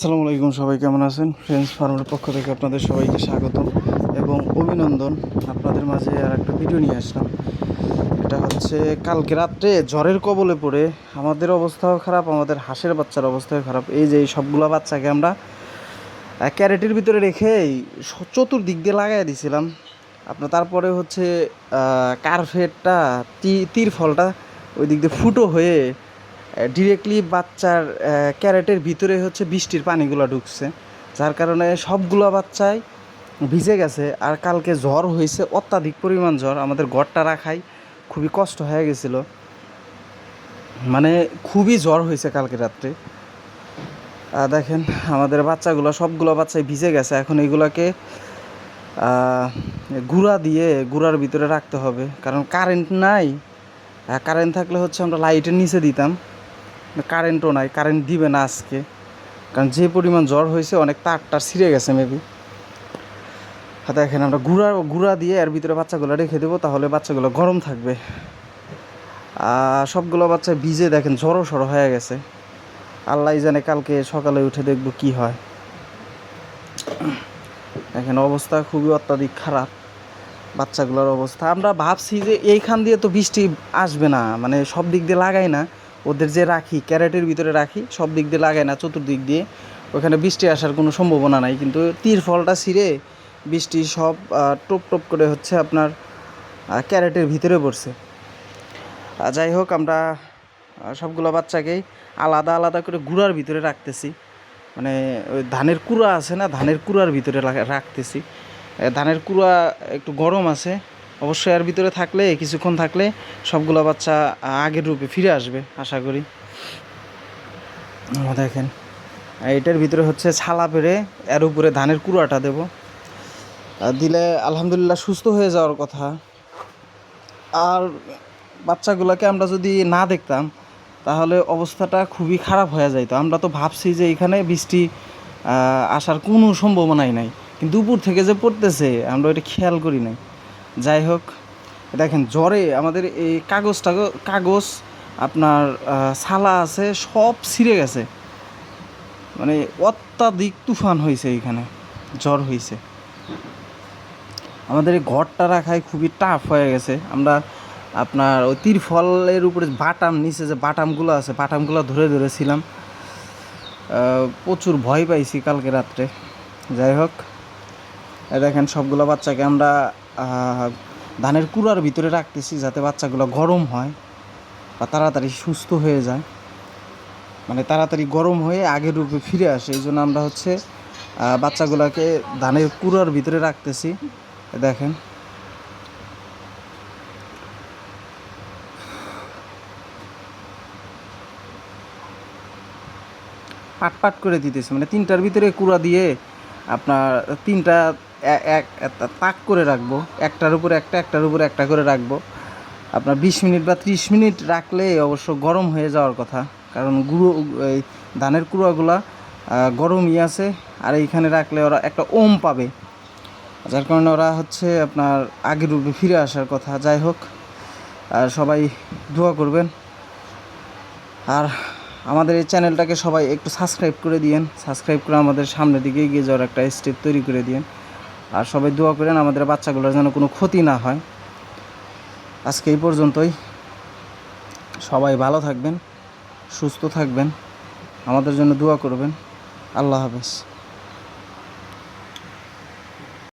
আসসালামু আলাইকুম, সবাই কেমন আছেন? ফ্রেন্ডস ফার্মের পক্ষ থেকে আপনাদের সবাইকে স্বাগতম এবং অভিনন্দন। আপনাদের মাঝে আর একটা ভিডিও নিয়ে আসলাম। এটা হচ্ছে কালকে রাত্রে জ্বরের কবলে পড়ে আমাদের অবস্থাও খারাপ, আমাদের হাঁসের বাচ্চার অবস্থাও খারাপ। এই যে সবগুলো বাচ্চাকে আমরা ক্যারেটের ভিতরে রেখে চতুর্দিক দিয়ে লাগাই দিয়েছিলাম। আপনার তারপরে হচ্ছে কার্পেটটা তীর ফলটা ওই দিক দিয়ে ফুটো হয়ে ডিরেক্টলি বাচ্চার ক্যারেটের ভিতরে হচ্ছে বৃষ্টির পানিগুলো ঢুকছে, যার কারণে সবগুলো বাচ্চাই ভিজে গেছে। আর কালকে জ্বর হয়েছে, অত্যাধিক পরিমাণ জ্বর। আমাদের ঘরটা রাখাই খুবই কষ্ট হয়ে গেছিলো, মানে খুবই জ্বর হয়েছে কালকে রাত্রে। দেখেন আমাদের বাচ্চাগুলো সবগুলো বাচ্চাই ভিজে গেছে। এখন এইগুলোকে গুঁড়ার ভিতরে রাখতে হবে, কারণ কারেন্ট নাই। কারেন্ট থাকলে হচ্ছে আমরা লাইটের নিচে দিতাম, কারেন্টও নাই, কারেন্ট দিবে না আজকে, কারণ যে পরিমাণ জ্বর হয়েছে অনেক তারটা ছিঁড়ে গেছে মেবি। দেখেন আমরা গুঁড়া দিয়ে এর ভিতরে বাচ্চাগুলো রেখে দেবো, তাহলে বাচ্চাগুলো গরম থাকবে। সবগুলো বাচ্চা ভিজে দেখেন জ্বরও সড়ো হয়ে গেছে। আল্লাহ জানে কালকে সকালে উঠে দেখব কি হয়। দেখেন অবস্থা খুবই অত্যাধিক খারাপ বাচ্চাগুলোর অবস্থা। আমরা ভাবছি যে এইখান দিয়ে তো বৃষ্টি আসবে না, মানে সব দিক দিয়ে লাগাই না, ওদের যে রাখি ক্যারেটের ভিতরে রাখি সব দিক দিয়ে লাগাই না, চতুর্দিক দিয়ে ওখানে বৃষ্টি আসার কোনো সম্ভাবনা নাই। কিন্তু তীর ফলটা ছিঁড়ে বৃষ্টি সব টপ টপ করে হচ্ছে আপনার ক্যারেটের ভিতরে পড়ছে। যাই হোক, আমরা সবগুলো বাচ্চাকেই আলাদা আলাদা করে গুঁড়ার ভিতরে রাখতেছি, মানে ওই ধানের কুড়া আছে না, ধানের কুড়ার ভিতরে রাখতেছি। ধানের কুড়া একটু গরম আছে, অবশ্যই এর ভিতরে থাকলে কিছুক্ষণ থাকলে সবগুলো বাচ্চা আগের রূপে ফিরে আসবে আশা করি। দেখেন এটার ভিতরে হচ্ছে ছালা পেরে এর উপরে ধানের কুড়াটা দেব, দিলে আলহামদুলিল্লাহ সুস্থ হয়ে যাওয়ার কথা। আর বাচ্চাগুলোকে আমরা যদি না দেখতাম তাহলে অবস্থাটা খুবই খারাপ হয়ে যাইতো। আমরা তো ভাবছি যে এখানে বৃষ্টি আসার কোনো সম্ভাবনাই নাই, কিন্তু উপর থেকে যে পড়তেছে আমরা ওইটা খেয়াল করি নাই। যাই হোক, দেখেন জ্বরে আমাদের এই কাগজ আপনার ছালা আছে সব ছিঁড়ে গেছে, মানে অত্যাধিক তুফান হয়েছে, এইখানে জ্বর হয়েছে। আমাদের এই ঘরটা রাখায় খুবই টাফ হয়ে গেছে। আমরা আপনার ওই তিরফলের উপরে বাটাম, নিচে যে বাটামগুলো আছে বাটামগুলো ধরে ধরেছিলাম, প্রচুর ভয় পাইছি কালকে রাত্রে। যাই হোক, দেখেন সবগুলো বাচ্চাকে আমরা ধানের কুড়ার ভিতরে রাখতেছি যাতে বাচ্চাগুলো গরম হয় বা তাড়াতাড়ি সুস্থ হয়ে যায়, মানে তাড়াতাড়ি গরম হয়ে আগের রূপে ফিরে আসে। এই জন্য আমরা হচ্ছে বাচ্চাগুলোকে ধানের কুড়ার ভিতরে রাখতেছি। দেখেন পাট পাট করে দিতেছি, মানে তিনটার ভিতরে কুড়া দিয়ে আপনার তিনটা এক তাক করে রাখবো, একটার উপরে একটা করে রাখবো। আপনার 20 মিনিট বা 30 মিনিট রাখলে অবশ্য গরম হয়ে যাওয়ার কথা, কারণ এই ধানের কুড়াগুলা গরমই আছে। আর এইখানে রাখলে ওরা একটা ওম পাবে, যার কারণে ওরা হচ্ছে আপনার আগের রূপে ফিরে আসার কথা। যাই হোক, আর সবাই দোয়া করবেন। আর আমাদের এই চ্যানেলটাকে সবাই একটু সাবস্ক্রাইব করে দিয়েন, সাবস্ক্রাইব করে আমাদের সামনের দিকে এগিয়ে যাওয়ার একটা স্টেপ তৈরি করে দিয়েন। আর সবাই দোয়া করেন আমাদের বাচ্চাগুলোর যেন কোনো ক্ষতি না হয়। আজকে এই পর্যন্তই। সবাই ভালো থাকবেন, সুস্থ থাকবেন, আমাদের জন্য দোয়া করবেন। আল্লাহ হাফেজ।